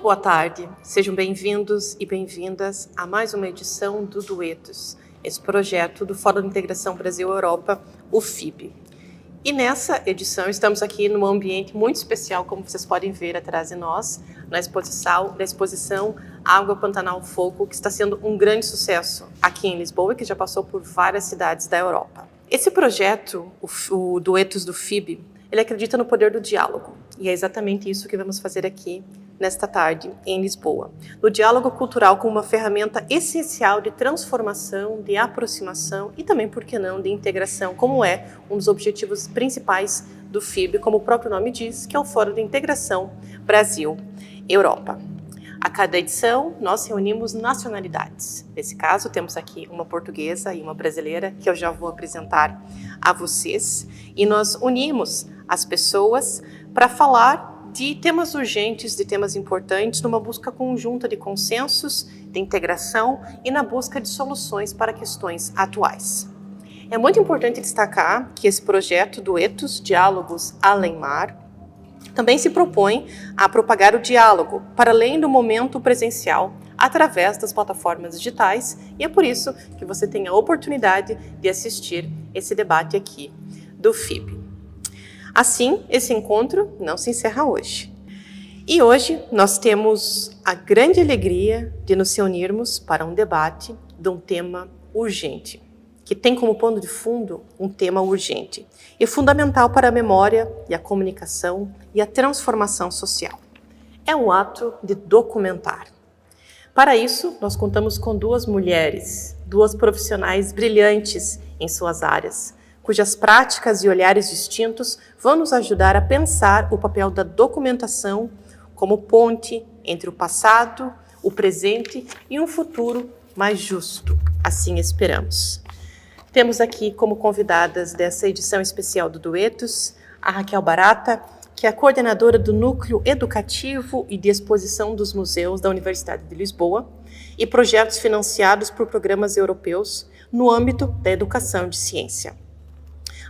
boa tarde. Sejam bem-vindos e bem-vindas a mais uma edição do Duetos, esse projeto do Fórum de Integração Brasil-Europa, o FIB. E nessa edição estamos aqui num ambiente muito especial, como vocês podem ver atrás de nós, na exposição Água Pantanal Fogo, que está sendo um grande sucesso aqui em Lisboa e que já passou por várias cidades da Europa. Esse projeto, o Duetos do FIB, ele acredita no poder do diálogo. E é exatamente isso que vamos fazer aqui nesta tarde em Lisboa. No diálogo cultural como uma ferramenta essencial de transformação, de aproximação e também, por que não, de integração, como é um dos objetivos principais do FIB, como o próprio nome diz, que é o Fórum de Integração Brasil-Europa. A cada edição, nós reunimos nacionalidades. Nesse caso, temos aqui uma portuguesa e uma brasileira, que eu já vou apresentar a vocês. E nós unimos as pessoas para falar de temas urgentes, de temas importantes, numa busca conjunta de consensos, de integração e na busca de soluções para questões atuais. É muito importante destacar que esse projeto Duetos, Diálogos Além Mar, também se propõe a propagar o diálogo para além do momento presencial, através das plataformas digitais, e é por isso que você tem a oportunidade de assistir esse debate aqui do FIB. Assim, esse encontro não se encerra hoje. E hoje nós temos a grande alegria de nos reunirmos para um debate de um tema urgente, que tem como pano de fundo um tema urgente e fundamental para a memória e a comunicação e a transformação social. É o ato de documentar. Para isso, nós contamos com duas mulheres, duas profissionais brilhantes em suas áreas, cujas práticas e olhares distintos vão nos ajudar a pensar o papel da documentação como ponte entre o passado, o presente e um futuro mais justo. Assim esperamos. Temos aqui como convidadas dessa edição especial do Duetos a Raquel Barata, que é a coordenadora do Núcleo Educativo e de Exposição dos Museus da Universidade de Lisboa e projetos financiados por programas europeus no âmbito da educação de ciência.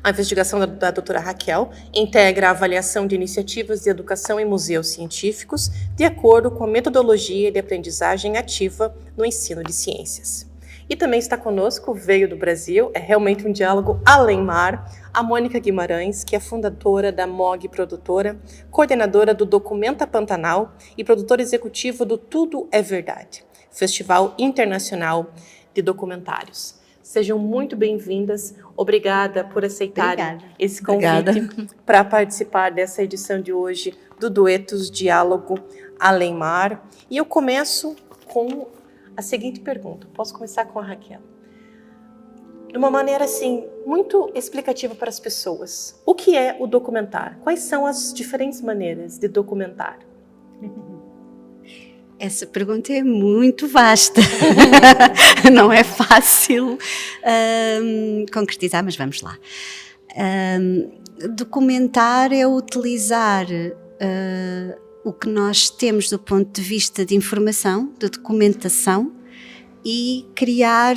A investigação da doutora Raquel integra a avaliação de iniciativas de educação em museus científicos de acordo com a metodologia de aprendizagem ativa no ensino de ciências. E também está conosco, veio do Brasil, é realmente um diálogo além mar, a Mônica Guimarães, que é fundadora da MOG Produtora, coordenadora do Documenta Pantanal e produtora executiva do Tudo é Verdade, Festival Internacional de Documentários. Sejam muito bem-vindas. Obrigada por aceitarem esse convite para participar dessa edição de hoje do Duetos Diálogo Além Mar. E eu começo com a seguinte pergunta. Posso começar com a Raquel? De uma maneira assim, muito explicativa para as pessoas. O que é o documentar? Quais são as diferentes maneiras de documentar? Essa pergunta é muito vasta, não é fácil concretizar, mas vamos lá. Documentar é utilizar o que nós temos do ponto de vista de informação, de documentação, e criar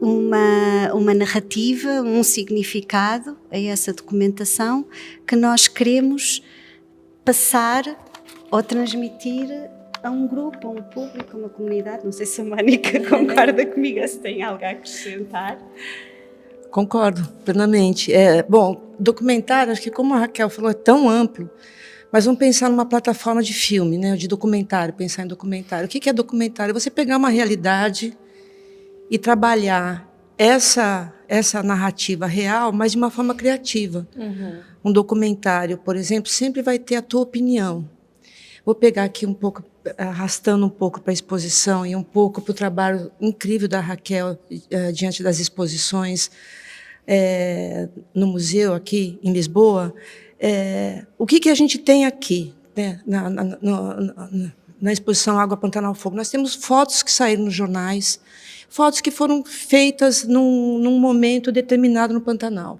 uma narrativa, um significado a essa documentação que nós queremos passar ou transmitir a um grupo, a um público, a uma comunidade. Não sei se a Mónica concorda comigo, se tem algo a acrescentar. Concordo plenamente. Bom, documentário, acho que como a Raquel falou, é tão amplo, mas vamos pensar numa plataforma de filme, né, de documentário, pensar em documentário. O que é documentário? Você pegar uma realidade e trabalhar essa narrativa real, mas de uma forma criativa. Uhum. Um documentário, por exemplo, sempre vai ter a tua opinião. Vou pegar aqui um pouco, arrastando um pouco para a exposição e um pouco para o trabalho incrível da Raquel diante das exposições no museu aqui em Lisboa. O que a gente tem aqui, né, na exposição Água Pantanal Fogo? Nós temos fotos que saíram nos jornais, fotos que foram feitas num momento determinado no Pantanal.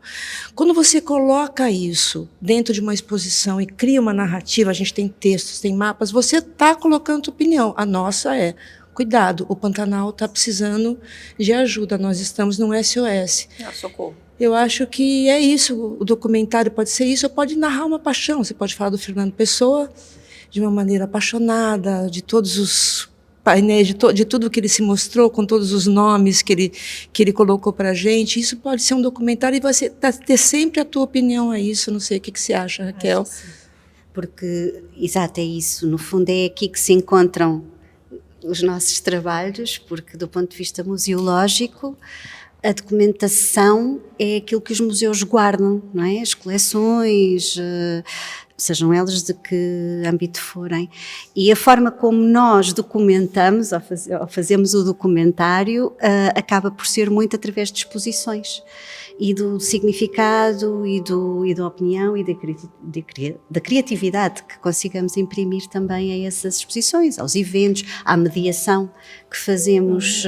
Quando você coloca isso dentro de uma exposição e cria uma narrativa, a gente tem textos, tem mapas, você está colocando sua opinião. A nossa é, cuidado, o Pantanal está precisando de ajuda, nós estamos num SOS. Socorro. Eu acho que é isso, o documentário pode ser isso, ou pode narrar uma paixão. Você pode falar do Fernando Pessoa, de uma maneira apaixonada, de todos os painéis, de tudo que ele se mostrou, com todos os nomes que ele colocou para a gente. Isso pode ser um documentário e você ter sempre a tua opinião a isso. Não sei o que você acha, Raquel. Porque, exato, é isso. No fundo é aqui que se encontram os nossos trabalhos, porque do ponto de vista museológico, a documentação é aquilo que os museus guardam, não é? As coleções, sejam elas de que âmbito forem. E a forma como nós documentamos, ou fazemos o documentário, acaba por ser muito através de exposições. E do significado, e da opinião, e da criatividade que consigamos imprimir também a essas exposições, aos eventos, à mediação que fazemos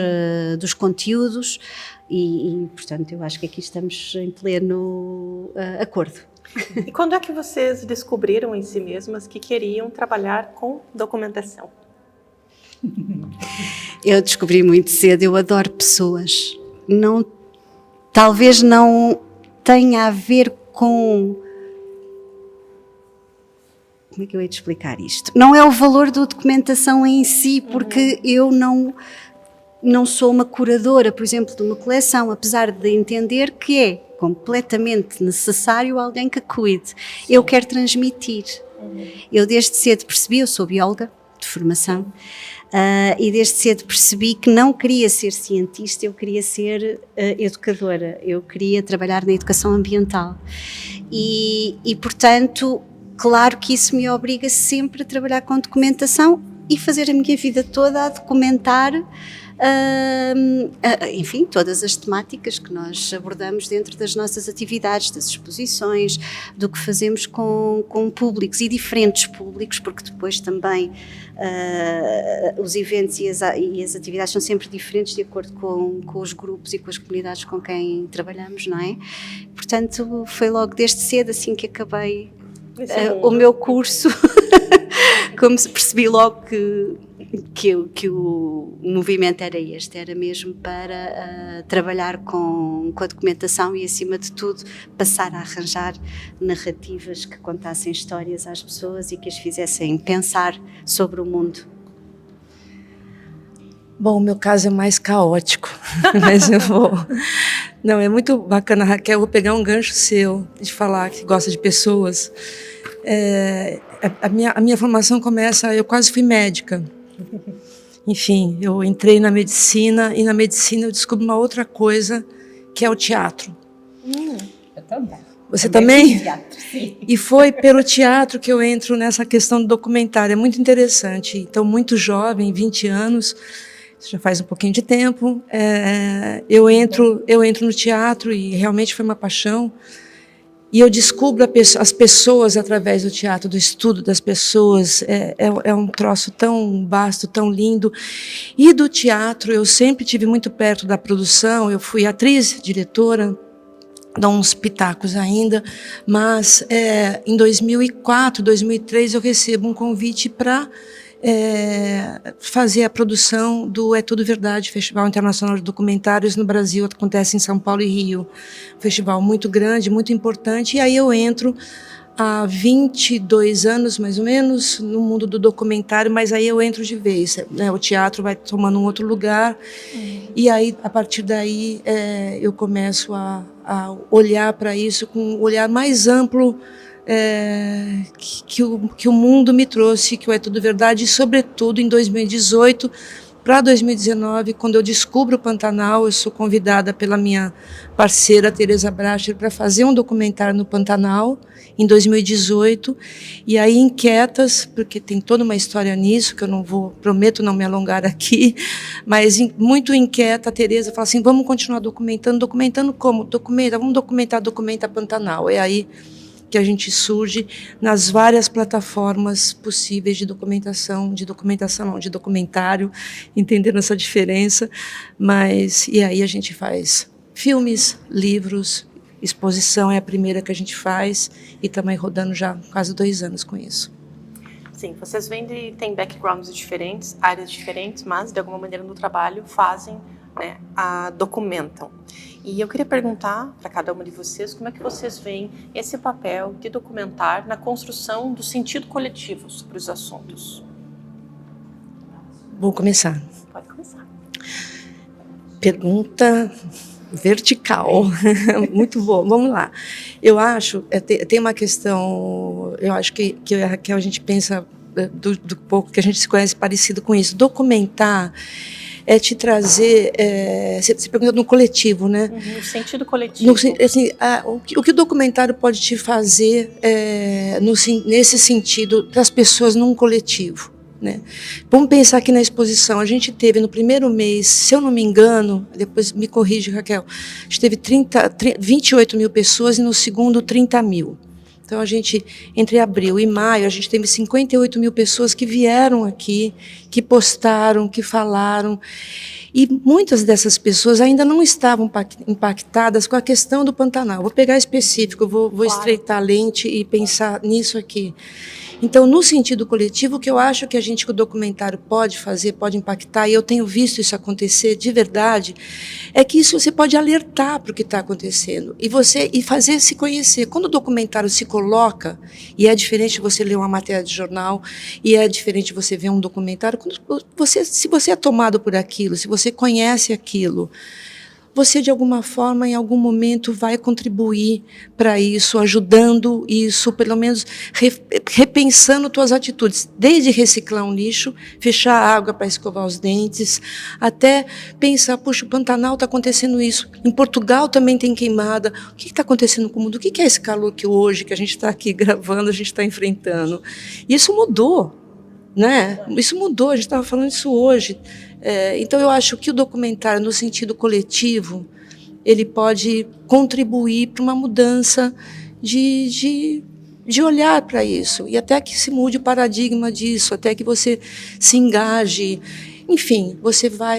dos conteúdos. E, portanto, eu acho que aqui estamos em pleno acordo. E quando é que vocês descobriram em si mesmas que queriam trabalhar com documentação? Eu descobri muito cedo, eu adoro pessoas. Talvez não tenha a ver com... Como é que eu hei de explicar isto? Não é o valor da documentação em si, porque eu não sou uma curadora, por exemplo, de uma coleção, apesar de entender que é completamente necessário alguém que cuide. Sim. Eu quero transmitir. Eu desde cedo percebi, eu sou bióloga de formação, e desde cedo percebi que não queria ser cientista, eu queria ser educadora, eu queria trabalhar na educação ambiental. E, portanto, claro que isso me obriga sempre a trabalhar com documentação e fazer a minha vida toda a documentar enfim, todas as temáticas que nós abordamos dentro das nossas atividades, das exposições, do que fazemos com públicos e diferentes públicos, porque depois também os eventos e as atividades são sempre diferentes de acordo com os grupos e com as comunidades com quem trabalhamos, não é? Portanto, foi logo desde cedo, assim que acabei o meu curso, como percebi logo que o movimento era este, era mesmo para trabalhar com a documentação e, acima de tudo, passar a arranjar narrativas que contassem histórias às pessoas e que as fizessem pensar sobre o mundo. Bom, o meu caso é mais caótico, mas eu vou... Não, é muito bacana, Raquel, eu vou pegar um gancho seu de falar que gosta de pessoas. A minha formação começa, eu quase fui médica. Enfim, eu entrei na medicina e na medicina eu descobri uma outra coisa, que é o teatro. Eu também. Você também? Teatro, sim. E foi pelo teatro que eu entro nessa questão do documentário. É muito interessante. Então, muito jovem, 20 anos, já faz um pouquinho de tempo, eu entro no teatro e realmente foi uma paixão. E eu descubro as pessoas através do teatro, do estudo das pessoas. É um troço tão vasto, tão lindo. E do teatro, eu sempre tive muito perto da produção. Eu fui atriz, diretora, dou uns pitacos ainda. Mas em 2004, 2003, eu recebo um convite para fazer a produção do É Tudo Verdade, Festival Internacional de Documentários no Brasil, acontece em São Paulo e Rio. Um festival muito grande, muito importante, e aí eu entro há 22 anos, mais ou menos, no mundo do documentário, mas aí eu entro de vez, né? O teatro vai tomando um outro lugar, e aí, a partir daí, eu começo a olhar para isso com um olhar mais amplo, que o mundo me trouxe, que o É Tudo Verdade, e sobretudo em 2018 para 2019, quando eu descubro o Pantanal, eu sou convidada pela minha parceira Teresa Bracher para fazer um documentário no Pantanal em 2018, e aí inquietas, porque tem toda uma história nisso, que eu não vou, prometo não me alongar aqui, mas muito inquieta, a Teresa fala assim, vamos continuar documentando como? Vamos documenta Pantanal, é aí que a gente surge nas várias plataformas possíveis de documentário, entendendo essa diferença, e aí a gente faz filmes, livros, exposição é a primeira que a gente faz, e também rodando já quase 2 anos com isso. Sim, vocês têm backgrounds diferentes, áreas diferentes, mas de alguma maneira no trabalho fazem né, documentam. E eu queria perguntar para cada uma de vocês como é que vocês veem esse papel de documentar na construção do sentido coletivo sobre os assuntos. Vou começar. Pode começar. Pergunta vertical, muito bom. Vamos lá. Eu acho, tem uma questão, eu acho que a Raquel, a gente pensa do pouco que a gente se conhece parecido com isso. Documentar é te trazer, você pergunta no coletivo, né? No sentido coletivo. Assim, o que o documentário pode te fazer nesse sentido das pessoas num coletivo, né? Vamos pensar aqui na exposição. A gente teve no primeiro mês, se eu não me engano, depois me corrige, Raquel, a gente teve 28 mil pessoas e no segundo 30 mil. Então, a gente, entre abril e maio, a gente teve 58 mil pessoas que vieram aqui, que postaram, que falaram. E muitas dessas pessoas ainda não estavam impactadas com a questão do Pantanal. Vou pegar específico, vou estreitar a lente e pensar nisso aqui. Então, no sentido coletivo, o que eu acho que o documentário pode fazer, pode impactar, e eu tenho visto isso acontecer de verdade, é que isso você pode alertar para o que está acontecendo e fazer se conhecer. Quando o documentário se coloca, e é diferente você ler uma matéria de jornal, e é diferente você ver um documentário, se você é tomado por aquilo, se você conhece aquilo, você, de alguma forma, em algum momento, vai contribuir para isso, ajudando isso, pelo menos repensando suas atitudes, desde reciclar um lixo, fechar a água para escovar os dentes, até pensar, puxa, o Pantanal está acontecendo isso, em Portugal também tem queimada, o que está acontecendo com o mundo? O que é esse calor que hoje, que a gente está aqui gravando, a gente está enfrentando? Isso mudou, né? Isso mudou, a gente estava falando isso hoje. Então, eu acho que o documentário, no sentido coletivo, ele pode contribuir para uma mudança de olhar para isso, e até que se mude o paradigma disso, até que você se engaje. Enfim,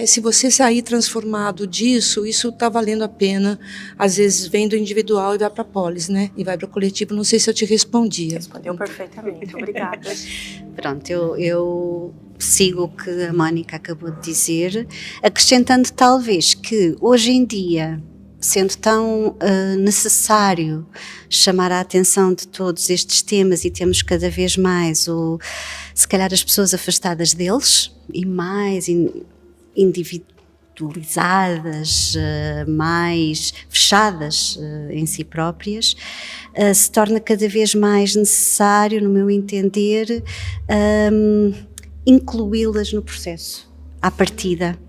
se você sair transformado disso, isso está valendo a pena. Às vezes vem do individual e vai para a polis, né? E vai para o coletivo. Não sei se eu te respondi. Respondeu perfeitamente, obrigada. Pronto, eu sigo o que a Mónica acabou de dizer, acrescentando talvez que hoje em dia, sendo tão necessário chamar a atenção de todos estes temas, e temos cada vez mais, se calhar, as pessoas afastadas deles e mais individualizadas, mais fechadas em si próprias, se torna cada vez mais necessário, no meu entender, incluí-las no processo, à partida.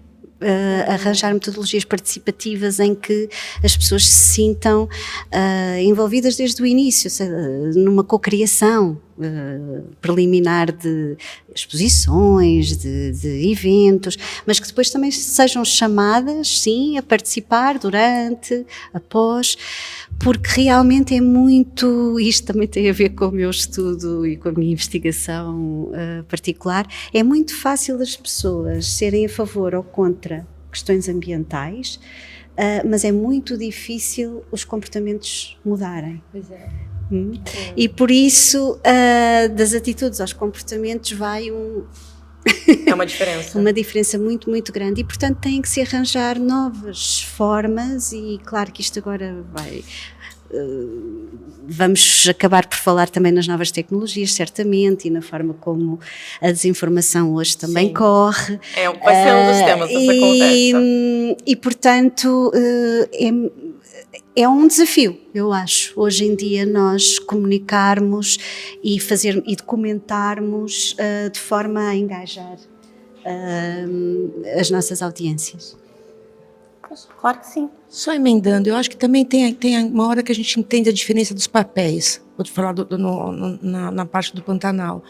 Arranjar metodologias participativas em que as pessoas se sintam envolvidas desde o início, numa cocriação preliminar de exposições, de eventos, mas que depois também sejam chamadas, sim, a participar durante, após, porque realmente é muito, isto também tem a ver com o meu estudo e com a minha investigação particular, é muito fácil as pessoas serem a favor ou contra questões ambientais, mas é muito difícil os comportamentos mudarem. Pois é. E por isso, das atitudes aos comportamentos vai É uma diferença. uma diferença muito, muito grande, e portanto têm que se arranjar novas formas, e claro que isto agora vamos acabar por falar também nas novas tecnologias, certamente, e na forma como a desinformação hoje também corre. Vai ser um dos temas dessa conversa. E portanto, é um desafio, eu acho, hoje em dia, nós comunicarmos e documentarmos de forma a engajar as nossas audiências. Claro que sim. Só emendando, eu acho que também tem uma hora que a gente entende a diferença dos papéis. Vou te falar na parte do Pantanal.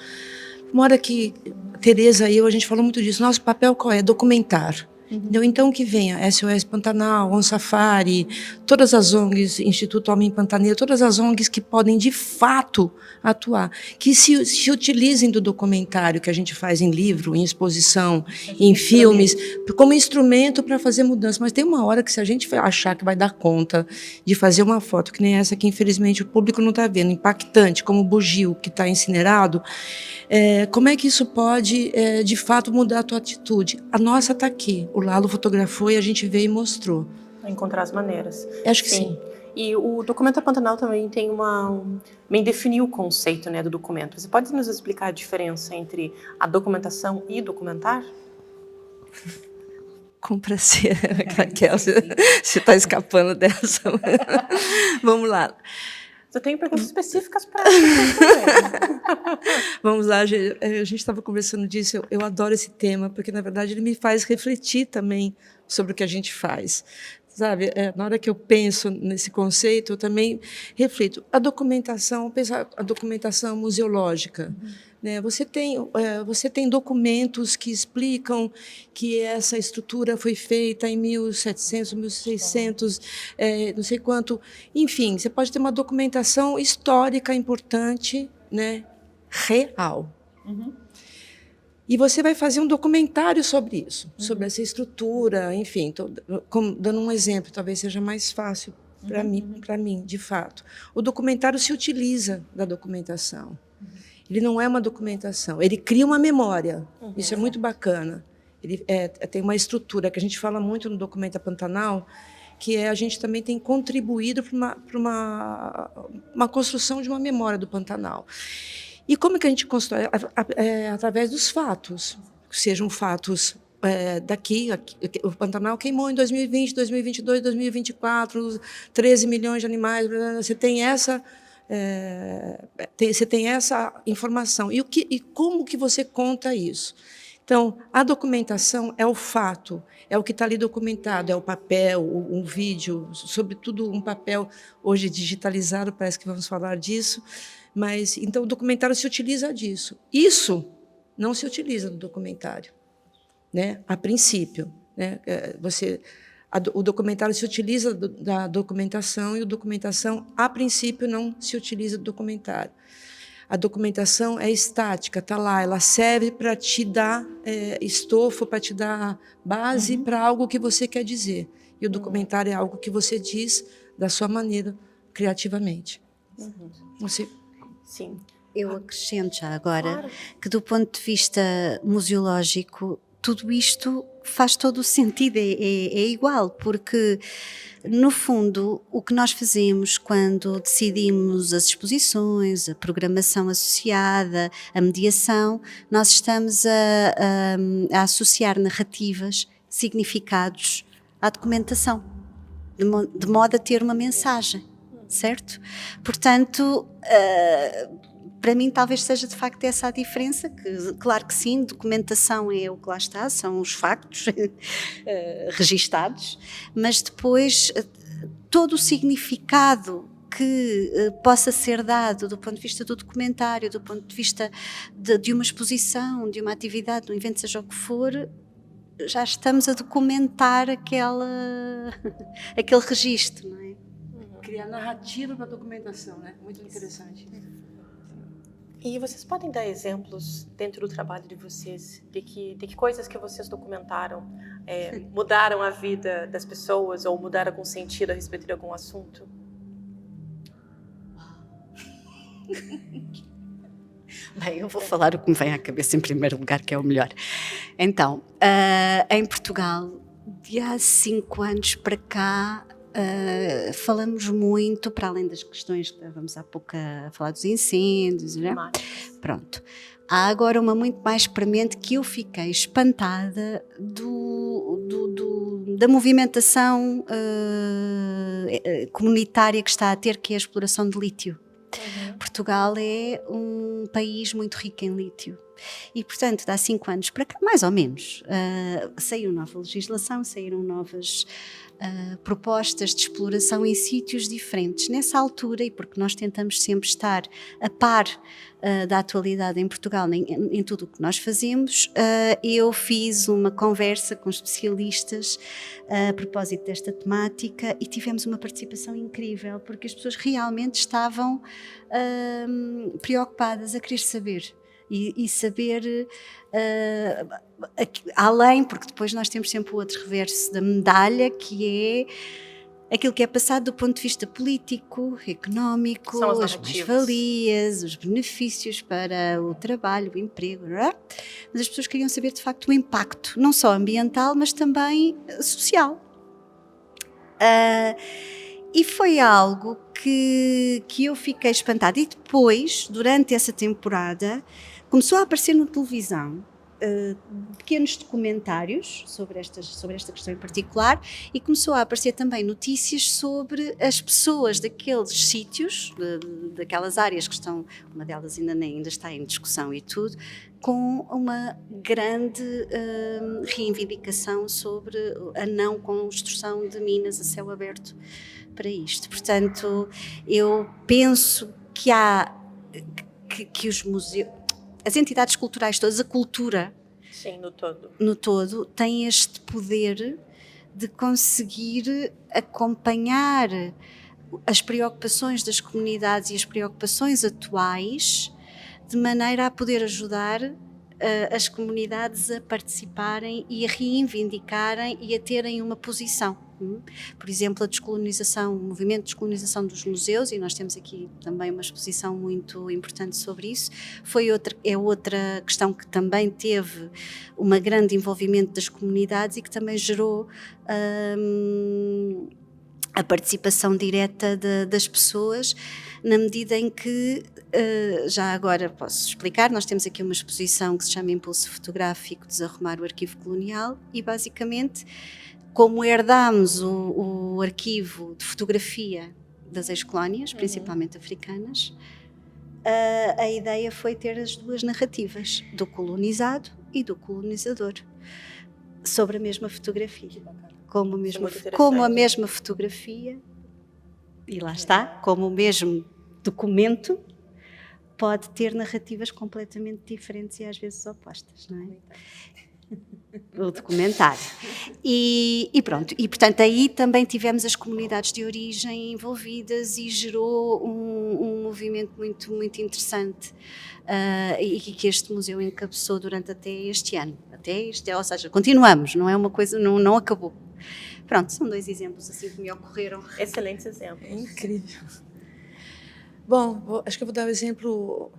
Uma hora que Tereza e eu, a gente falou muito disso. Nosso papel qual é? Documentar. Então, que venha SOS Pantanal, On Safari, todas as ONGs, Instituto Homem Pantaneiro, todas as ONGs que podem, de fato, atuar. Que se utilizem do documentário que a gente faz em livro, em exposição, em filmes, como instrumento para fazer mudança. Mas tem uma hora que, se a gente achar que vai dar conta de fazer uma foto, que nem essa que, infelizmente, o público não está vendo, impactante, como o bugio que está incinerado, como é que isso pode, de fato, mudar a tua atitude? A nossa está aqui. o Lalo fotografou e a gente veio e mostrou. Encontrar as maneiras. Acho que sim. E o documento Pantanal também tem também definiu o conceito, né, do documento. Você pode nos explicar a diferença entre a documentação e documentar? Com prazer, Raquel, você está escapando dessa. Vamos lá. Eu tenho perguntas específicas para você. Vamos lá, a gente estava conversando disso, eu adoro esse tema, porque, na verdade, ele me faz refletir também sobre o que a gente faz. Sabe, na hora que eu penso nesse conceito, eu também reflito. A documentação museológica. Né? Você tem documentos que explicam que essa estrutura foi feita em 1700, 1600, não sei quanto. Enfim, você pode ter uma documentação histórica importante, né? Real. E você vai fazer um documentário sobre isso, sobre essa estrutura, enfim. Dando um exemplo, talvez seja mais fácil para mim, de fato. O documentário se utiliza da documentação. Ele não é uma documentação, ele cria uma memória. Isso é muito bacana. Ele tem uma estrutura que a gente fala muito no Documenta Pantanal, que a gente também tem contribuído para uma construção de uma memória do Pantanal. E como que a gente constrói? Através dos fatos, sejam fatos daqui. O Pantanal queimou em 2020, 2022, 2024, 13 milhões de animais. Você tem essa informação. E como que você conta isso? Então, a documentação é o fato, é o que está ali documentado, é o papel, um vídeo, sobretudo um papel hoje digitalizado, parece que vamos falar disso. Mas, então, o documentário se utiliza disso. Isso não se utiliza no documentário, né? A princípio. Né? O documentário se utiliza da documentação e a documentação, a princípio, não se utiliza do documentário. A documentação é estática, está lá, ela serve para te dar estofo, para te dar base para algo que você quer dizer. E o documentário é algo que você diz da sua maneira, criativamente. Você... Sim. Eu acrescento já agora que, do ponto de vista museológico, tudo isto faz todo o sentido, é igual, porque, no fundo, o que nós fazemos quando decidimos as exposições, a programação associada, a mediação, nós estamos a associar narrativas, significados à documentação, de modo a ter uma mensagem, certo? Portanto, para mim talvez seja de facto essa a diferença, que claro que sim, documentação é o que lá está, são os factos registados, mas depois todo o significado que possa ser dado do ponto de vista do documentário, do ponto de vista de uma exposição, de uma atividade, de um evento, seja o que for, já estamos a documentar aquele registro, não é? Criar narrativa para a documentação, né? Muito interessante. E vocês podem dar exemplos dentro do trabalho de vocês de que coisas que vocês documentaram mudaram a vida das pessoas ou mudaram algum sentido a respeito de algum assunto? Bem, eu vou falar o que me vem à cabeça em primeiro lugar, que é o melhor. Então, em Portugal, de há 5 anos para cá, falamos muito, para além das questões que estávamos há pouco a falar dos incêndios, né? Pronto. Há agora uma muito mais premente que eu fiquei espantada da movimentação comunitária que está a ter, que é a exploração de lítio. Portugal é um país muito rico em lítio e, portanto, de há 5 anos para cá, mais ou menos, saiu nova legislação, saíram novas propostas de exploração em sítios diferentes. Nessa altura, e porque nós tentamos sempre estar a par da atualidade em Portugal, em tudo o que nós fazemos, eu fiz uma conversa com especialistas a propósito desta temática e tivemos uma participação incrível, porque as pessoas realmente estavam preocupadas a querer saber. E saber além, porque depois nós temos sempre o outro reverso da medalha, que é aquilo que é passado do ponto de vista político, económico, São as as narrativas. mais-valias, os benefícios para o trabalho, o emprego, não é? Mas as pessoas queriam saber de facto o impacto, não só ambiental, mas também social. E foi algo que eu fiquei espantada. E depois, durante essa temporada, começou a aparecer na televisão pequenos documentários sobre esta questão em particular, e começou a aparecer também notícias sobre as pessoas daqueles sítios, daquelas áreas que estão, uma delas ainda está em discussão e tudo, com uma grande reivindicação sobre a não construção de minas a céu aberto para isto. Portanto, eu penso que que os museus, as entidades culturais todas, a cultura Sim, no todo. no todo, tem este poder de conseguir acompanhar as preocupações das comunidades e as preocupações atuais, de maneira a poder ajudar as comunidades a participarem e a reivindicarem e a terem uma posição. Por exemplo, a descolonização, o movimento de descolonização dos museus, e nós temos aqui também uma exposição muito importante sobre isso, é outra questão que também teve um grande envolvimento das comunidades e que também gerou a participação direta das pessoas, na medida em que, já agora posso explicar, nós temos aqui uma exposição que se chama Impulso Fotográfico, Desarrumar o Arquivo Colonial, e basicamente, como herdámos o arquivo de fotografia das ex-colónias, principalmente africanas, a ideia foi ter as duas narrativas, do colonizado e do colonizador, sobre a mesma fotografia. Como a mesma fotografia, e lá está, como o mesmo documento, pode ter narrativas completamente diferentes e às vezes opostas, não é? O documentário. E pronto, e portanto aí também tivemos as comunidades de origem envolvidas e gerou um movimento muito, muito interessante, e que este museu encabeçou durante até este ano, ou seja, continuamos, não é uma coisa, não acabou. Pronto, são dois exemplos assim que me ocorreram. Excelentes exemplos. Incrível. Bom, acho que eu vou dar o exemplo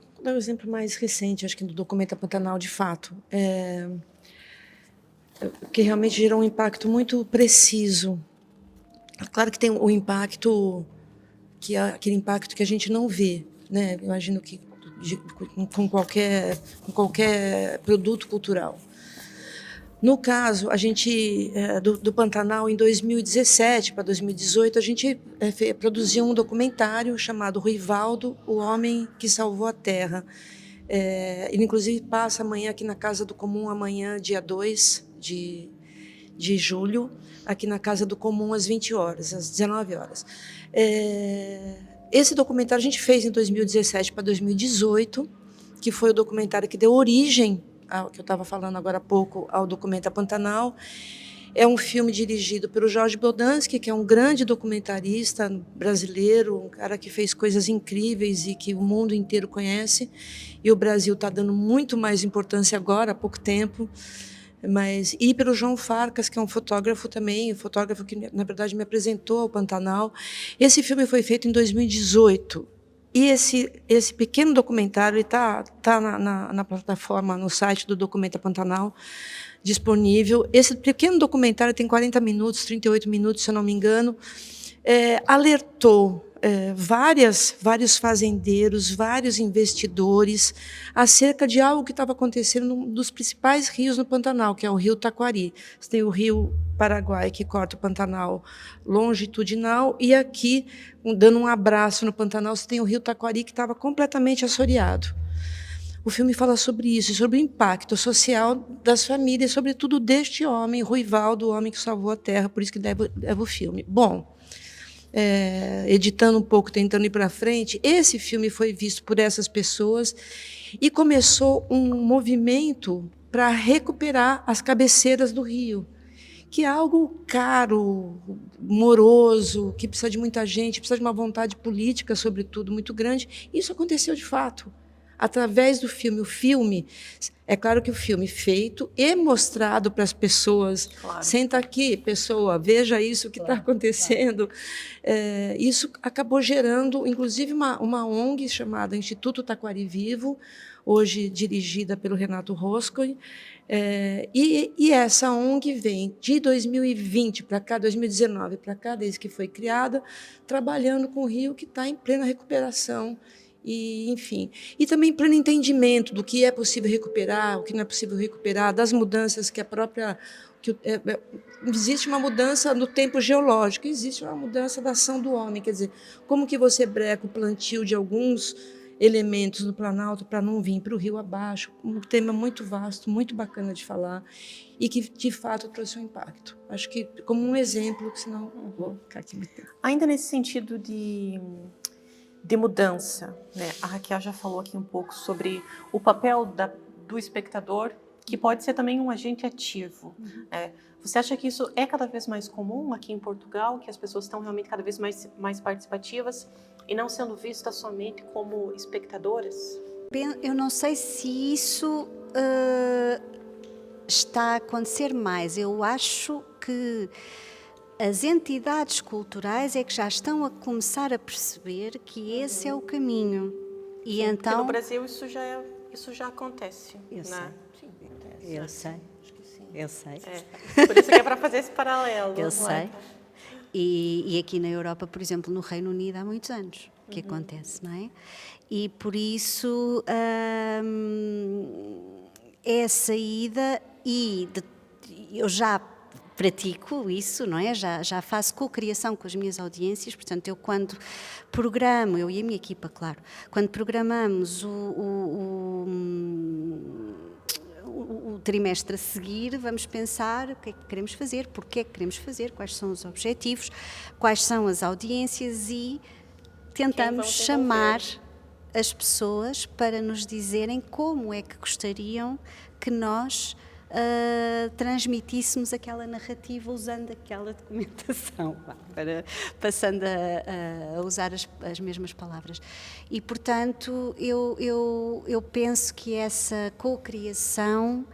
mais recente, acho que do documento Pantanal, de fato, que realmente gerou um impacto muito preciso. Claro que tem o impacto, que é aquele impacto que a gente não vê, né? Eu imagino que com qualquer produto cultural. No caso, a gente, do Pantanal, em 2017 para 2018, a gente produziu um documentário chamado Ruivaldo, o Homem que Salvou a Terra. Ele, inclusive, passa amanhã aqui na Casa do Comum, amanhã, dia 2 de julho, aqui na Casa do Comum, às 20 horas, às 19 horas. Esse documentário a gente fez em 2017 para 2018, que foi o documentário que deu origem ao que eu estava falando agora há pouco, ao documento Pantanal. É um filme dirigido pelo Jorge Bodansky, que é um grande documentarista brasileiro, um cara que fez coisas incríveis e que o mundo inteiro conhece. E o Brasil está dando muito mais importância agora, há pouco tempo. E pelo João Farcas, que é um fotógrafo também, fotógrafo que, na verdade, me apresentou ao Pantanal. Esse filme foi feito em 2018. E esse pequeno documentário está na plataforma, no site do Documenta Pantanal, disponível. Esse pequeno documentário tem 40 minutos, 38 minutos, se eu não me engano, alertou vários fazendeiros, vários investidores acerca de algo que estava acontecendo num dos principais rios no Pantanal, que é o Rio Taquari. Você tem o Rio Paraguai, que corta o Pantanal longitudinal, e aqui, dando um abraço no Pantanal, você tem o Rio Taquari, que estava completamente assoreado. O filme fala sobre isso, sobre o impacto social das famílias, sobretudo deste homem, Ruivaldo, o homem que salvou a terra, por isso que leva o filme. Bom, editando um pouco, tentando ir para frente, esse filme foi visto por essas pessoas e começou um movimento para recuperar as cabeceiras do rio, que é algo caro, moroso, que precisa de muita gente, precisa de uma vontade política, sobretudo, muito grande. Isso aconteceu de fato. através do filme. O filme, é claro que o filme feito e mostrado para as pessoas, Claro. senta aqui, pessoa, veja isso que está acontecendo. Isso acabou gerando, inclusive, uma ONG chamada Instituto Taquari Vivo, hoje dirigida pelo Renato Roscoe. E essa ONG vem de 2020 para cá, 2019 para cá, desde que foi criada, trabalhando com o Rio, que está em plena recuperação. E, enfim, e também pleno entendimento do que é possível recuperar, o que não é possível recuperar, das mudanças que a própria... existe uma mudança no tempo geológico, existe uma mudança da ação do homem, quer dizer, como que você breca o plantio de alguns elementos no Planalto para não vir para o rio abaixo, um tema muito vasto, muito bacana de falar e que, de fato, trouxe um impacto. Acho que como um exemplo, que senão vou ficar aqui muito tempo. Ainda nesse sentido de mudança, né? A Raquel já falou aqui um pouco sobre o papel do espectador, que pode ser também um agente ativo. Você acha que isso é cada vez mais comum aqui em Portugal, que as pessoas estão realmente cada vez mais participativas e não sendo vistas somente como espectadoras? Eu não sei se isso está a acontecer mais. Eu acho que as entidades culturais é que já estão a começar a perceber que esse é o caminho. E Sim, então, porque no Brasil isso já acontece. Eu né? sei. Sim, acontece. Eu sei. Acho que sim. Eu sei. Por isso que é para fazer esse paralelo. Eu sei. E aqui na Europa, por exemplo, no Reino Unido, há muitos anos que acontece, não é? E por isso é a saída eu já pratico isso, não é? Já faço co-criação com as minhas audiências, portanto, eu quando programo, eu e a minha equipa, claro, quando programamos o trimestre a seguir, vamos pensar o que é que queremos fazer, porque é que queremos fazer, quais são os objetivos, quais são as audiências e tentamos chamar as pessoas para nos dizerem como é que gostariam que nós transmitíssemos aquela narrativa usando aquela documentação, passando a usar as mesmas palavras. E, portanto, eu penso que essa co-criação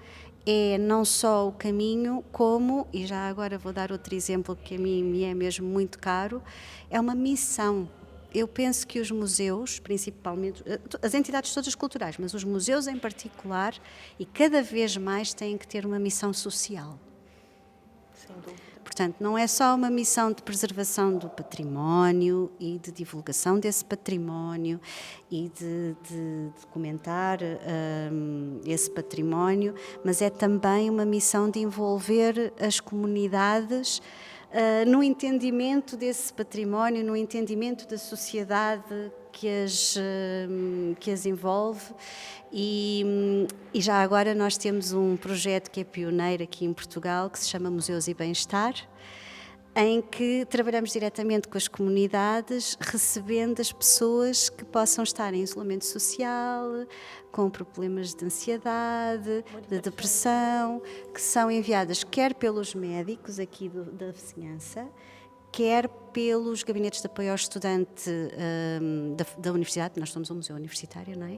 é não só o caminho, como, e já agora vou dar outro exemplo que a mim me é mesmo muito caro, é uma missão. Eu penso que os museus, principalmente, as entidades todas culturais, mas os museus em particular, e cada vez mais têm que ter uma missão social. Sem dúvida. Portanto, não é só uma missão de preservação do património e de divulgação desse património e de documentar esse património, mas é também uma missão de envolver as comunidades no entendimento desse património, no entendimento da sociedade que as envolve e já agora nós temos um projeto que é pioneiro aqui em Portugal, que se chama Museus e Bem-Estar, em que trabalhamos diretamente com as comunidades, recebendo as pessoas que possam estar em isolamento social, com problemas de ansiedade, de depressão, que são enviadas quer pelos médicos aqui da vizinhança, quer pelos gabinetes de apoio ao estudante da universidade, nós somos um museu universitário, não é?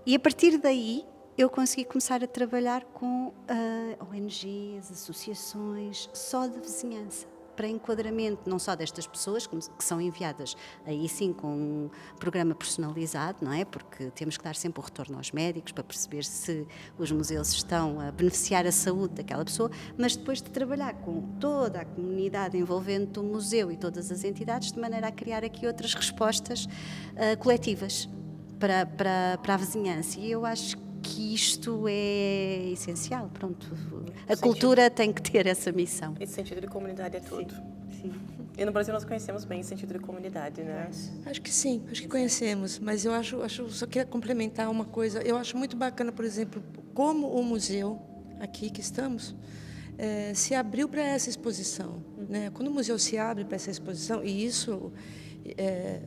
E a partir daí eu consegui começar a trabalhar com ONGs, associações, só de vizinhança, para enquadramento não só destas pessoas, que são enviadas aí sim com um programa personalizado, não é? Porque temos que dar sempre o retorno aos médicos para perceber se os museus estão a beneficiar a saúde daquela pessoa, mas depois de trabalhar com toda a comunidade envolvendo o museu e todas as entidades, de maneira a criar aqui outras respostas coletivas para a vizinhança. E eu acho que isto é essencial, pronto. A cultura tem que ter essa missão. Esse sentido de comunidade é tudo. Sim. E no Brasil nós conhecemos bem esse sentido de comunidade, né? Acho que sim, acho que conhecemos, mas eu só queria complementar uma coisa. Eu acho muito bacana, por exemplo, como o museu, aqui que estamos, se abriu para essa exposição. Né? Quando o museu se abre para essa exposição, e isso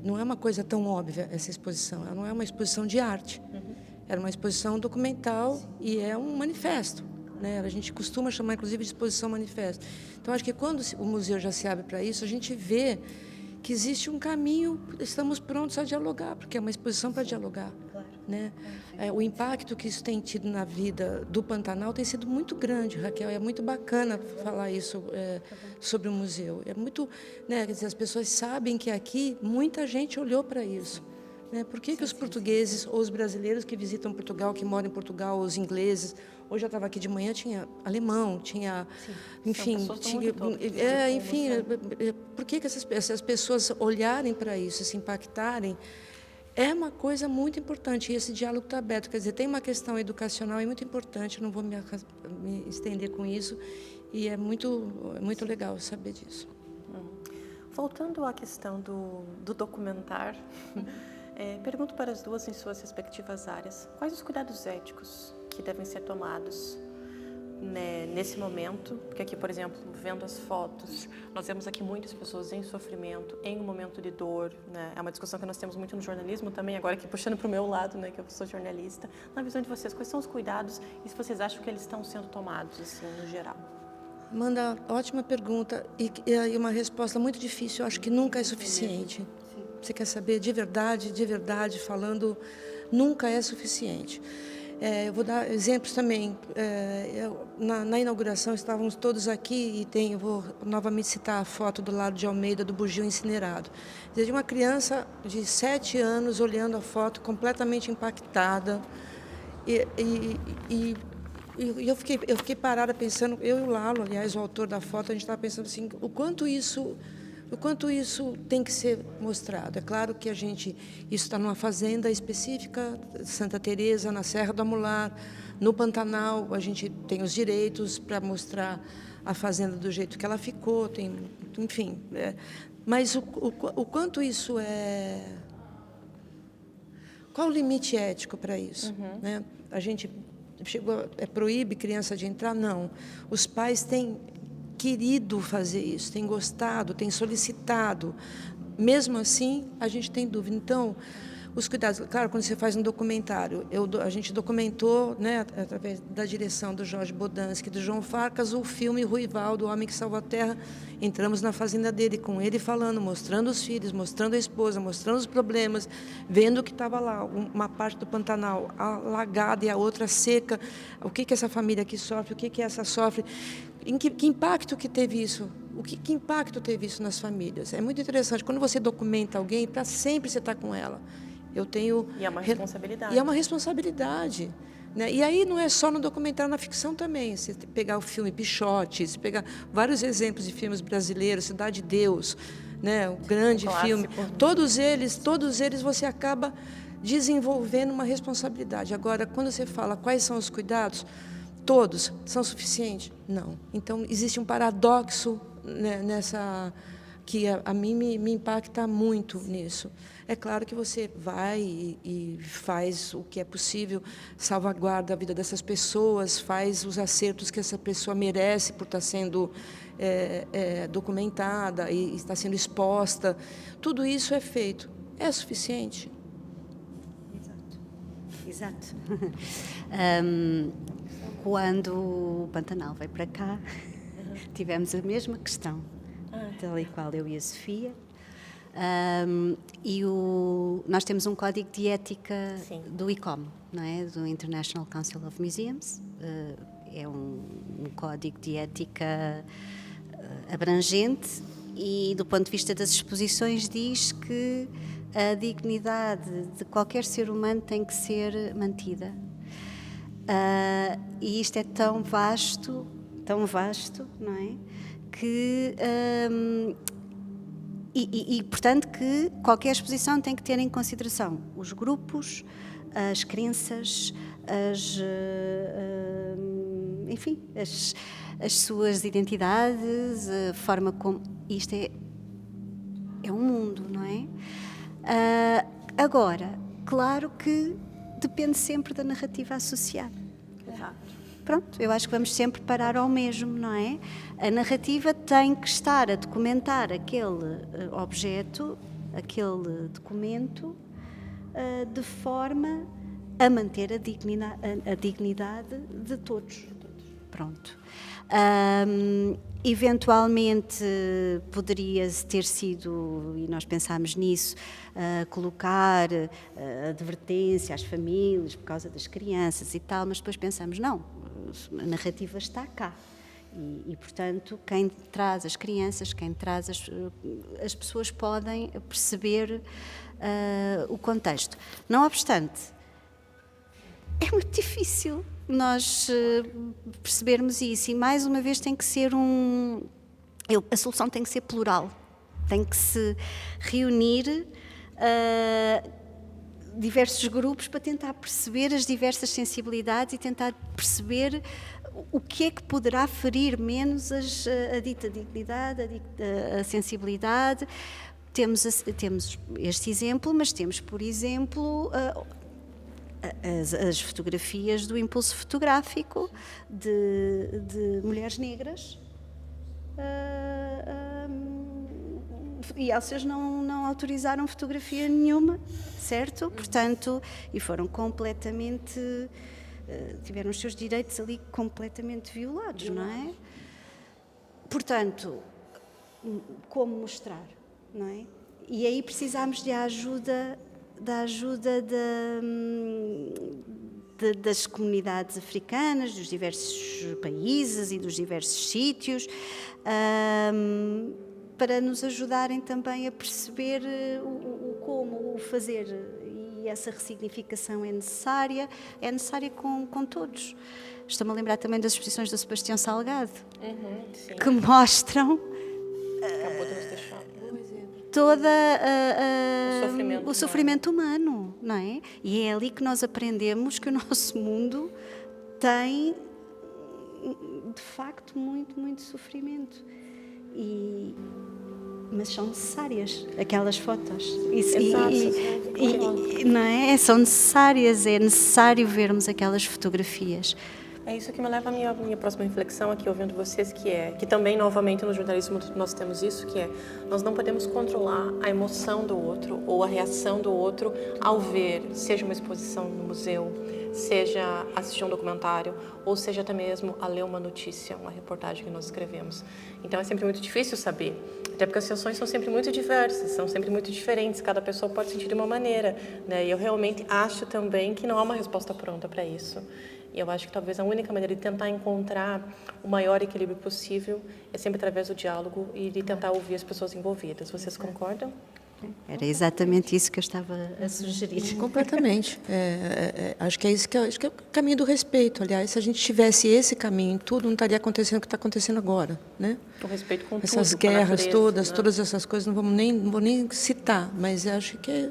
não é uma coisa tão óbvia, essa exposição, ela não é uma exposição de arte. Era uma exposição documental e é um manifesto. Né? A gente costuma chamar, inclusive, de exposição manifesto. Então, acho que quando o museu já se abre para isso, a gente vê que existe um caminho, estamos prontos a dialogar, porque é uma exposição para dialogar. Claro. né? O impacto que isso tem tido na vida do Pantanal tem sido muito grande, Raquel. É muito bacana falar isso sobre o museu. É muito, né, quer dizer, as pessoas sabem que aqui muita gente olhou para isso. Né? Por que os portugueses ou os brasileiros que visitam Portugal, que moram em Portugal, os ingleses, hoje eu estava aqui de manhã, tinha alemão, tinha, enfim, por que essas pessoas olharem para isso, se impactarem? É uma coisa muito importante, e esse diálogo está aberto. Quer dizer, tem uma questão educacional muito importante, não vou me estender com isso, e é muito legal saber disso. Voltando à questão do documentar, pergunto para as duas em suas respectivas áreas, quais os cuidados éticos que devem ser tomados, né, nesse momento? Porque aqui, por exemplo, vendo as fotos, nós vemos aqui muitas pessoas em sofrimento, em um momento de dor, né? É uma discussão que nós temos muito no jornalismo também, agora aqui puxando para o meu lado, né, que eu sou jornalista. Na visão de vocês, quais são os cuidados e se vocês acham que eles estão sendo tomados, assim, no geral? Amanda, ótima pergunta e uma resposta muito difícil. Eu acho que nunca é suficiente. Você quer saber de verdade, falando, nunca é suficiente. Eu vou dar exemplos também. Na inauguração estávamos todos aqui e eu vou novamente citar a foto do lado de Almeida do bugio incinerado. De uma criança de 7 anos olhando a foto completamente impactada e eu fiquei parada pensando, eu e o Lalo, aliás, o autor da foto, a gente estava pensando assim, o quanto isso tem que ser mostrado. É claro que isso está numa fazenda específica, Santa Teresa, na Serra do Amular, no Pantanal, a gente tem os direitos para mostrar a fazenda do jeito que ela ficou, enfim. Mas o quanto isso é... Qual o limite ético para isso? Né? A gente proíbe criança de entrar? Não. Os pais têm querido fazer isso, têm gostado, têm solicitado. Mesmo assim, a gente tem dúvida. Então, os cuidados... Claro, quando você faz um documentário, a gente documentou, né, através da direção do Jorge Bodansky, do João Farcas, o filme Ruival, do Homem que Salvou a Terra. Entramos na fazenda dele, com ele falando, mostrando os filhos, mostrando a esposa, mostrando os problemas, vendo que estava lá, uma parte do Pantanal alagada e a outra seca. O que essa família aqui sofre, o que essa sofre. Que impacto que teve isso? Que impacto teve isso nas famílias? É muito interessante. Quando você documenta alguém, para sempre você está com ela. E é uma responsabilidade. E é uma responsabilidade. Né? E aí não é só no documentário, na ficção também. Você pegar o filme Pichote, pegar vários exemplos de filmes brasileiros, Cidade de Deus, né? O grande filme. Todos eles você acaba desenvolvendo uma responsabilidade. Agora, quando você fala quais são os cuidados, todos são suficientes? Não. Então, existe um paradoxo, né, nessa... que a mim me impacta muito nisso. É claro que você vai e faz o que é possível, salvaguarda a vida dessas pessoas, faz os acertos que essa pessoa merece por estar sendo documentada e está sendo exposta. Tudo isso é feito. É suficiente? Exato. Quando o Pantanal veio para cá, tivemos a mesma questão. Tal e qual eu e a Sofia. Nós temos um código de ética do ICOM, não é? Do International Council of Museums. É um código de ética abrangente e, do ponto de vista das exposições, diz que a dignidade de qualquer ser humano tem que ser mantida. E isto é tão vasto, não é? Que, portanto, que qualquer exposição tem que ter em consideração os grupos, as crenças, enfim, as suas identidades, a forma como... Isto é um mundo, não é? Agora, claro que depende sempre da narrativa associada. Exato. Pronto, eu acho que vamos sempre parar ao mesmo, não é? A narrativa tem que estar a documentar aquele objeto, aquele documento, de forma a manter a dignidade de todos. Pronto. Eventualmente poderia ter sido, e nós pensámos nisso, colocar advertência às famílias por causa das crianças e tal, mas depois pensamos, não, a narrativa está cá. E, portanto, quem traz as crianças, quem traz as pessoas podem perceber o contexto. Não obstante, é muito difícil nós percebermos isso, e mais uma vez tem que ser a solução tem que ser plural, tem que se reunir diversos grupos para tentar perceber as diversas sensibilidades e tentar perceber o que é que poderá ferir menos a dita dignidade, a sensibilidade. Temos este exemplo, mas temos, por exemplo, as fotografias do impulso fotográfico de mulheres negras, e elas não autorizaram fotografia nenhuma, certo? Portanto, e foram completamente, tiveram os seus direitos ali completamente violados, não é? Portanto, como mostrar, não é? E aí precisámos da ajuda das comunidades africanas, dos diversos países e dos diversos sítios, para nos ajudarem também a perceber como o fazer, e essa ressignificação é necessária com todos. Estou-me a lembrar também das exposições do Sebastião Salgado, que mostram Acabou de nos deixar um exemplo. todo O o sofrimento humano, não é? E é ali que nós aprendemos que o nosso mundo tem, de facto, muito, muito sofrimento. Mas são necessárias aquelas fotos. Não é? São necessárias, é necessário vermos aquelas fotografias. É isso que me leva à minha próxima reflexão aqui, ouvindo vocês, que também, novamente, no jornalismo nós temos isso, que é, nós não podemos controlar a emoção do outro ou a reação do outro ao ver, seja uma exposição no museu, seja assistir um documentário, ou seja até mesmo a ler uma notícia, uma reportagem que nós escrevemos. Então é sempre muito difícil saber, até porque as sessões são sempre muito diversas, são sempre muito diferentes, cada pessoa pode sentir de uma maneira, né? E eu realmente acho também que não há uma resposta pronta para isso. E eu acho que talvez a única maneira de tentar encontrar o maior equilíbrio possível é sempre através do diálogo e de tentar ouvir as pessoas envolvidas. Vocês concordam? Era exatamente isso que eu estava a sugerir. Completamente. Acho que é isso acho que é o caminho do respeito. Aliás, se a gente tivesse esse caminho em tudo, não estaria acontecendo o que está acontecendo agora, né? O respeito com essas tudo, guerras natureza, todas, né? todas essas coisas, não vou nem citar, mas acho que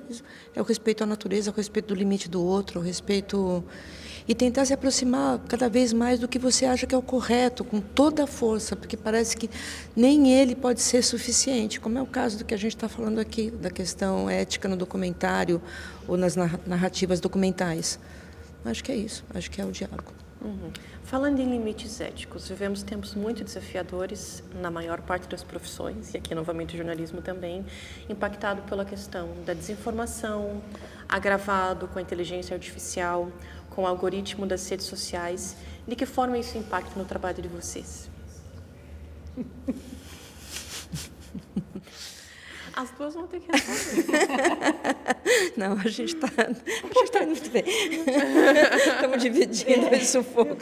é o respeito à natureza, o respeito do limite do outro, o respeito e tentar se aproximar cada vez mais do que você acha que é o correto, com toda a força, porque parece que nem ele pode ser suficiente, como é o caso do que a gente está falando aqui, da questão ética no documentário ou nas narrativas documentais. Acho que é isso, acho que é o diálogo. Falando em limites éticos, vivemos tempos muito desafiadores na maior parte das profissões, e aqui novamente o jornalismo também, impactado pela questão da desinformação, agravado com a inteligência artificial, com o algoritmo das redes sociais. De que forma isso impacta no trabalho de vocês? As duas vão ter que responder. Não, a gente está muito bem. Estamos dividindo esse um pouco.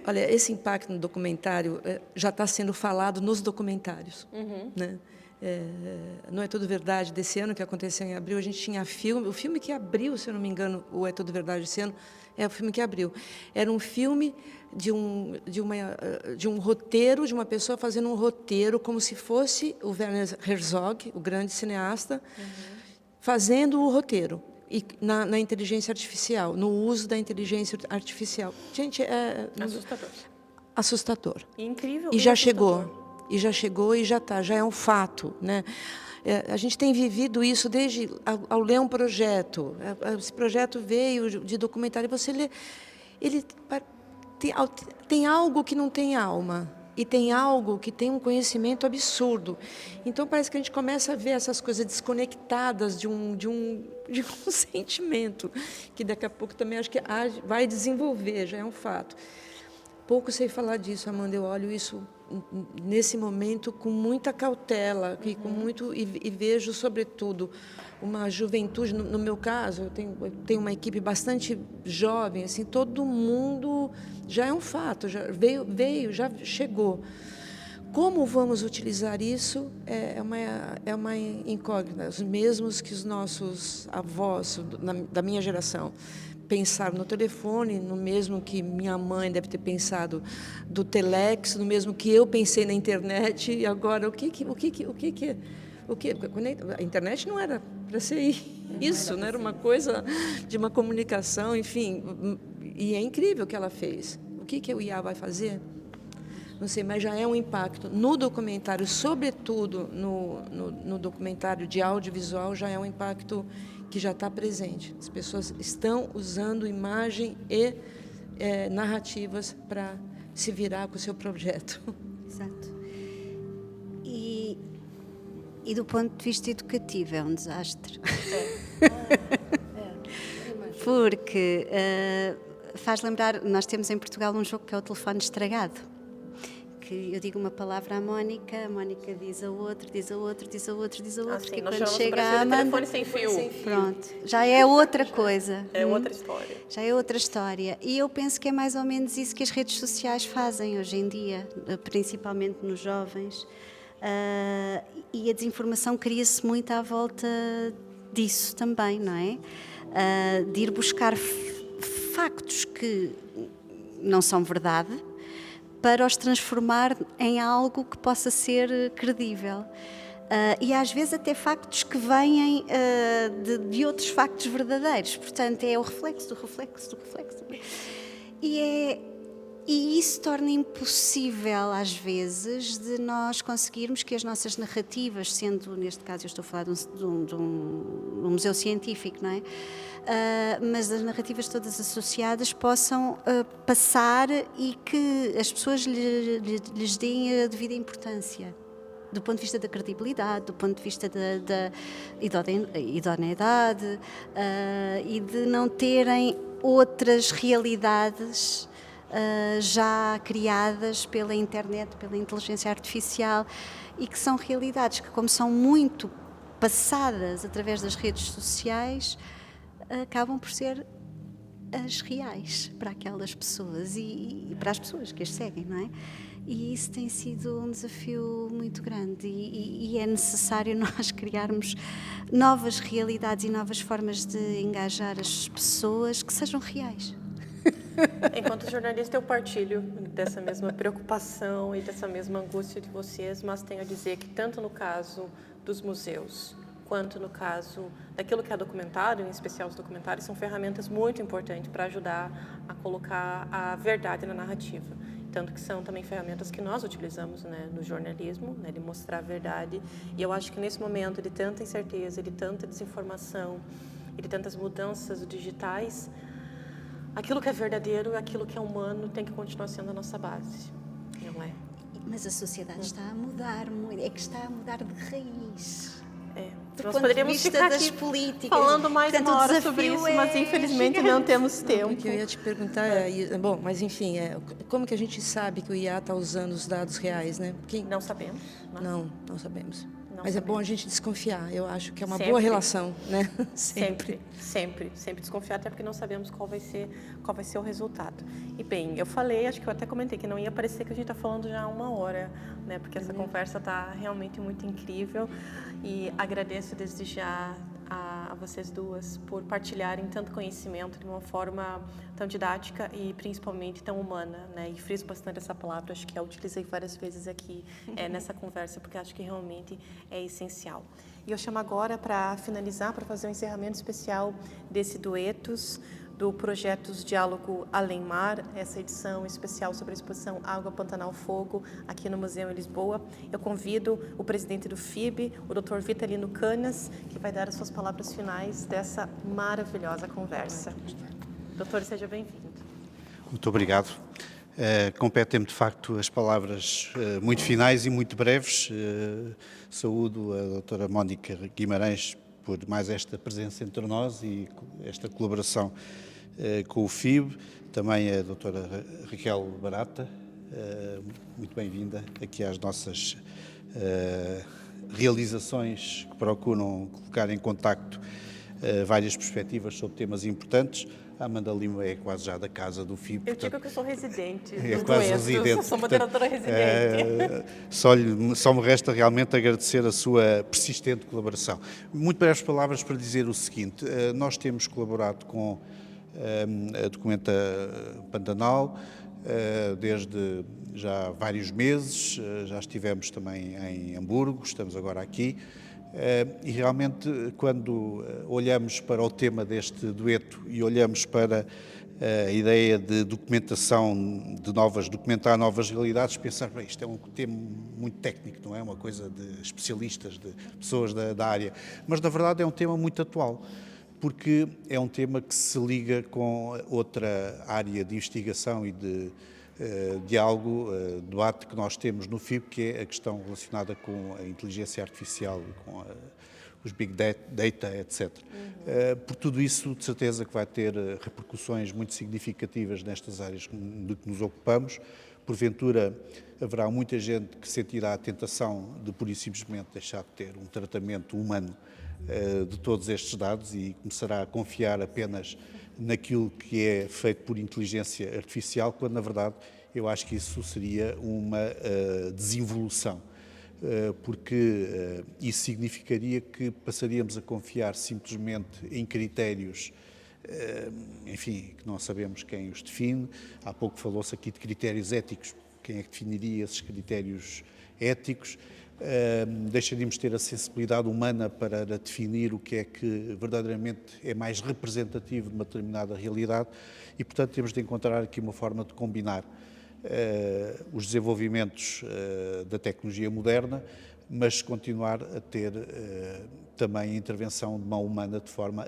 Olha, esse impacto no documentário já está sendo falado nos documentários. Né? Não é Tudo Verdade desse ano, que aconteceu em abril, a gente tinha o filme que abriu, se eu não me engano, o É Tudo Verdade desse ano, é o filme que abriu. Era um filme de um roteiro, de uma pessoa fazendo um roteiro, como se fosse o Werner Herzog, o grande cineasta, fazendo o roteiro, e na inteligência artificial, no uso da inteligência artificial. Gente, Assustador. Assustador. E incrível. E já chegou. E já chegou e já é um fato, né? A gente tem vivido isso desde ao ler um projeto. Esse projeto veio de documentário, você lê, ele tem algo que não tem alma. e tem algo que tem um conhecimento absurdo. Então parece que a gente começa a ver essas coisas desconectadas de um sentimento, que daqui a pouco também acho que vai desenvolver, já é um fato. Pouco sei falar disso, Amanda, eu olho isso nesse momento com muita cautela e vejo, sobretudo, uma juventude, no meu caso, eu tenho uma equipe bastante jovem, assim, todo mundo já é um fato, já veio, já chegou. Como vamos utilizar isso é uma incógnita, os mesmos que os nossos avós da minha geração pensaram no telefone, no mesmo que minha mãe deve ter pensado do telex, no mesmo que eu pensei na internet. E agora a internet não era para ser isso, não era uma coisa de uma comunicação, enfim. E é incrível o que ela fez. O que o IA vai fazer? Não sei, mas já é um impacto. No documentário, sobretudo no documentário de audiovisual, já é um impacto que já está presente. As pessoas estão usando imagem e narrativas para se virar com o seu projeto. Exato. E do ponto de vista educativo é um desastre. Porque faz lembrar, nós temos em Portugal um jogo que é o telefone estragado. Que eu digo uma palavra à Mónica, a Mónica diz a outro, diz a outro, diz a outro, diz a outro, Assim, e nós quando chamamos chega o Brasil a de Amanda, telefone sem fio. pronto, já é outra coisa. É outra história. Já é outra história. E eu penso que é mais ou menos isso que as redes sociais fazem hoje em dia, principalmente nos jovens. E a desinformação cria-se muito à volta disso também, não é? De ir buscar factos que não são verdade, para os transformar em algo que possa ser credível. E às vezes até factos que vêm de outros factos verdadeiros. Portanto, é o reflexo do reflexo do reflexo. E isso torna impossível, às vezes, de nós conseguirmos que as nossas narrativas, sendo, neste caso, eu estou a falar de um museu científico, não é? Mas as narrativas todas associadas possam passar e que as pessoas lhes deem a devida importância. Do ponto de vista da credibilidade, do ponto de vista da idoneidade e de não terem outras realidades já criadas pela internet, pela inteligência artificial, e que são realidades que, como são muito passadas através das redes sociais, acabam por ser as reais para aquelas pessoas e para as pessoas que as seguem, não é? E isso tem sido um desafio muito grande e é necessário nós criarmos novas realidades e novas formas de engajar as pessoas que sejam reais. Enquanto jornalista, eu partilho dessa mesma preocupação e dessa mesma angústia de vocês, mas tenho a dizer que tanto no caso dos museus, quanto no caso daquilo que é documentário, em especial os documentários, são ferramentas muito importantes para ajudar a colocar a verdade na narrativa. Tanto que são também ferramentas que nós utilizamos, né, no jornalismo, né, de mostrar a verdade. E eu acho que nesse momento de tanta incerteza, de tanta desinformação e de tantas mudanças digitais, aquilo que é verdadeiro, aquilo que é humano tem que continuar sendo a nossa base, não é? Mas a sociedade está a mudar muito, é que está a mudar de raiz. Nós poderíamos ficar das aqui políticas, falando mais portanto, uma hora sobre isso, mas infelizmente não temos tempo. O que eu ia te perguntar bom, mas enfim, como que a gente sabe que o IA está usando os dados reais, né? Porque Não sabemos. não sabemos. Não Mas sabemos. é bom a gente desconfiar. Eu acho que é uma Sempre. boa relação, né? Sempre desconfiar, até porque não sabemos qual vai ser o resultado. E bem, eu falei, acho que eu até comentei que não ia parecer que a gente está falando já há 1 hora, né? Porque essa conversa está realmente muito incrível e agradeço desde já a vocês duas por partilharem tanto conhecimento de uma forma tão didática e principalmente tão humana, né? E friso bastante essa palavra, acho que eu utilizei várias vezes aqui nessa conversa, porque acho que realmente é essencial. E eu chamo agora para finalizar, para fazer um encerramento especial desse Duetos, do Projetos Diálogo Além Mar, essa edição especial sobre a exposição Água, Pantanal, Fogo, aqui no Museu em Lisboa. Eu convido o presidente do FIB, o Dr. Vitalino Canas, que vai dar as suas palavras finais dessa maravilhosa conversa. Doutor, seja bem-vindo. Muito obrigado. Competem-me, de facto, as palavras muito finais e muito breves. Saúdo a doutora Mónica Guimarães por mais esta presença entre nós e esta colaboração com o FIB. Também a doutora Raquel Barata, muito bem-vinda aqui às nossas realizações que procuram colocar em contacto várias perspectivas sobre temas importantes. A Amanda Lima é quase já da casa do FIB. Eu digo que eu sou residente. É quase residente. Eu sou moderadora residente. Só me resta realmente agradecer a sua persistente colaboração. Muito breves palavras para dizer o seguinte. Nós temos colaborado com a Documenta Pantanal desde já vários meses. Já estivemos também em Hamburgo, estamos agora aqui. E realmente, quando olhamos para o tema deste dueto e olhamos para a ideia de documentação, documentar novas realidades, pensar, bem, isto é um tema muito técnico, não é? Uma coisa de especialistas, de pessoas da área. Mas, na verdade, é um tema muito atual, porque é um tema que se liga com outra área de investigação e de diálogo, debate que nós temos no FIB, que é a questão relacionada com a inteligência artificial e com os big data, etc. Por tudo isso, de certeza que vai ter repercussões muito significativas nestas áreas de que nos ocupamos. Porventura, haverá muita gente que sentirá a tentação de, pura e simplesmente, deixar de ter um tratamento humano de todos estes dados e começará a confiar apenas naquilo que é feito por inteligência artificial, quando, na verdade, eu acho que isso seria uma desinvolução, porque isso significaria que passaríamos a confiar simplesmente em critérios, enfim, que não sabemos quem os define. Há pouco falou-se aqui de critérios éticos. Quem é que definiria esses critérios éticos? Deixaríamos de ter a sensibilidade humana para definir o que é que verdadeiramente é mais representativo de uma determinada realidade e, portanto, temos de encontrar aqui uma forma de combinar os desenvolvimentos da tecnologia moderna, mas continuar a ter também a intervenção de mão humana de forma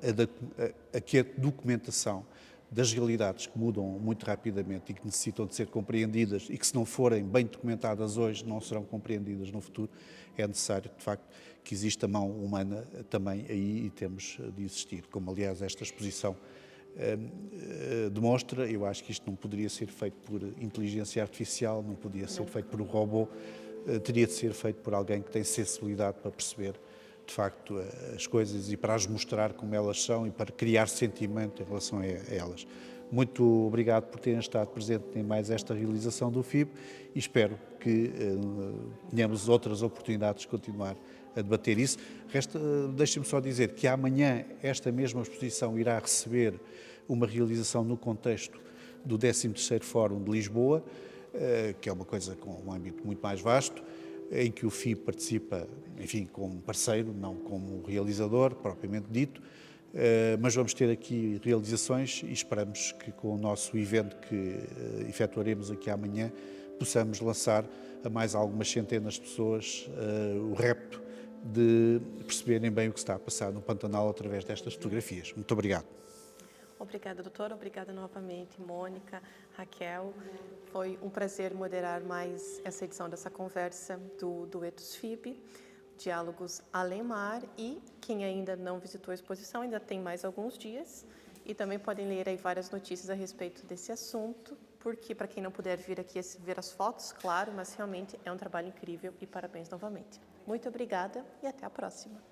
a que a documentação das realidades que mudam muito rapidamente e que necessitam de ser compreendidas e que, se não forem bem documentadas hoje, não serão compreendidas no futuro, é necessário, de facto, que exista mão humana também aí e temos de existir. Como, aliás, esta exposição demonstra, eu acho que isto não poderia ser feito por inteligência artificial, não podia ser feito por um robô, teria de ser feito por alguém que tem sensibilidade para perceber de facto as coisas e para as mostrar como elas são e para criar sentimento em relação a elas. Muito obrigado por terem estado presentes em mais esta realização do FIB e espero que tenhamos outras oportunidades de continuar a debater isso. Deixem-me só dizer que amanhã esta mesma exposição irá receber uma realização no contexto do 13º Fórum de Lisboa, que é uma coisa com um âmbito muito mais vasto, em que o FIB participa, enfim, como parceiro, não como realizador, propriamente dito, mas vamos ter aqui realizações e esperamos que com o nosso evento que efetuaremos aqui amanhã, possamos lançar a mais algumas centenas de pessoas o repto de perceberem bem o que está a passar no Pantanal através destas fotografias. Muito obrigado. Obrigada, doutora. Obrigada novamente, Mônica, Raquel. Foi um prazer moderar mais essa edição dessa conversa do Duetos FIB, Diálogos Além-Mar. E quem ainda não visitou a exposição, ainda tem mais alguns dias. E também podem ler aí várias notícias a respeito desse assunto, porque, para quem não puder vir aqui ver as fotos, claro, mas realmente é um trabalho incrível e parabéns novamente. Muito obrigada e até a próxima.